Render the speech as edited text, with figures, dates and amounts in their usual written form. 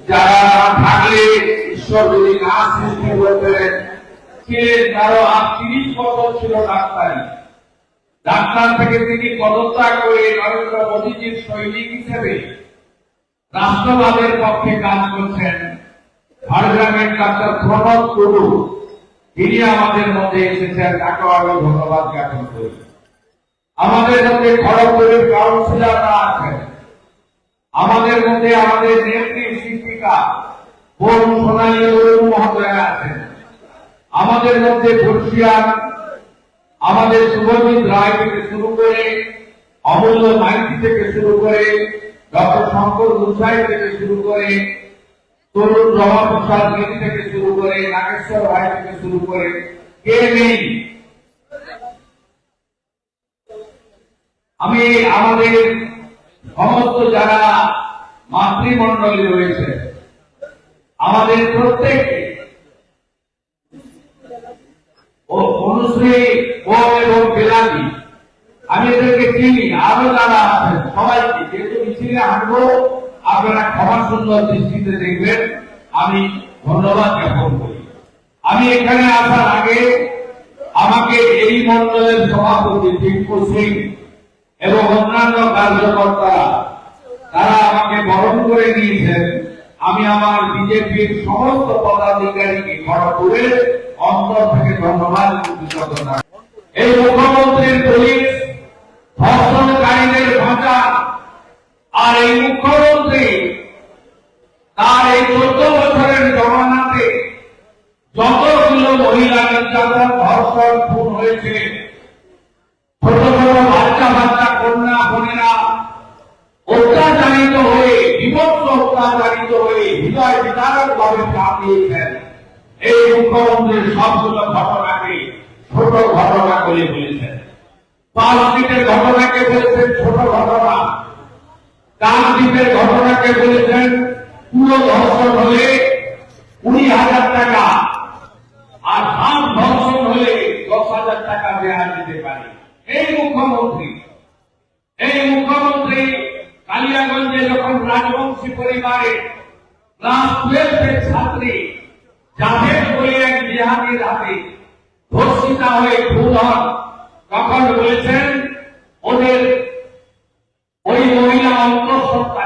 যারা থাকলে ঈশ্বর যদি না সৃষ্টি করতেন, ছিলেন কারো ৩০ বছর ছিল ডাক্তারি। ডাক্তার থেকে তিনি পদত্যাগ করে নরেন্দ্র মোদীজির সৈনিক হিসেবে রাষ্ট্রবাদের পক্ষে কাজ করছেন। ঝাড়গ্রামের ডাক্তার প্রণব টুডু, তিনি আমাদের মধ্যে এসেছেন, তাকেও আমি ধন্যবাদ জ্ঞাপন করি। আমাদের মধ্যে খড়গপুরের কাউন্সিলররা আছেন, আমাদের মধ্যে আমাদের নেত্রী শিক্ষিকা বোন সোনালী মহোদয়া আছেন, আমাদের মধ্যে বর্ষিয়ান আমাদের শুভজিৎ রায় থেকে শুরু করে, অমূল্য মাইতি থেকে শুরু করে, ডক্টর শঙ্কর গুসাই থেকে শুরু করে, তরুণ রমাপ্রসাদ গিরি থেকে শুরু করে, নাগেশ্বর রায় থেকে শুরু করে, কে নেই? আমি আমাদের সমস্ত যারা মাতৃমণ্ডলী রয়েছে, আমাদের প্রত্যেককে অনুশ্রী ও এবং বেলাদি, আমি এদেরকে চিনি, আরো যারা আছেন সবাইকে, যেহেতু মিছিলে হাঁটবো আপনারা ক্ষমা সুন্দর দৃষ্টিতে দেখবেন, আমি ধন্যবাদ জ্ঞাপন করি। আমি এখানে আসার আগে আমাকে এই মন্ডলের সভাপতি টিঙ্কু সিং এবং অন্যান্য কার্যকর্তারা তারা আমাকে বরণ করে নিয়েছেন। আমি আমার বিজেপির সমস্ত পদাধিকারীকে খড়গপুরের অন্তর থেকে ধন্যবাদ কৃতজ্ঞতা। এই মুখ্যমন্ত্রীর পুলিশ ধর্ষণকারীদের বাঁচান, আর এই মুখ্যমন্ত্রী তার এই 14 বছরের জমানাতে যতগুলো মহিলা নির্যাতন, ধর্ষণ, খুন হয়েছে, ছোট ছোট বাচ্চা কন্যা বোনেরা অত্যাচারিত হয়ে, বিভৎস অত্যাচারিত হয়ে হৃদয় বিদারক ভাবে প্রাণ দিয়েছেন, এই মুখ্যমন্ত্রীর সবগুলো ঘটনাকে ছোট ঘটনা বলে বলেছেন। পাঁচদ্বীপের ঘটনাকে বলেছেন ছোট ঘটনা, কাকদ্বীপের ঘটনাকে বলেছেন পুরো ধর্ষণ হলে 20,000 টাকা, আর হাত ধর্ষণ হলে 10,000 টাকা দেওয়া যেতে পারে। এই মুখ্যমন্ত্রী কালিয়াগঞ্জে যখন রাজবংশী পরিবারে ক্লাস 12 ছাত্রী জাভেদ বলে এক জিহাদির হাতে ধর্ষিতা হয়ে খুন হন, তখন বলেছেন ওদের ওই মহিলা অন্তঃসত্ত্বা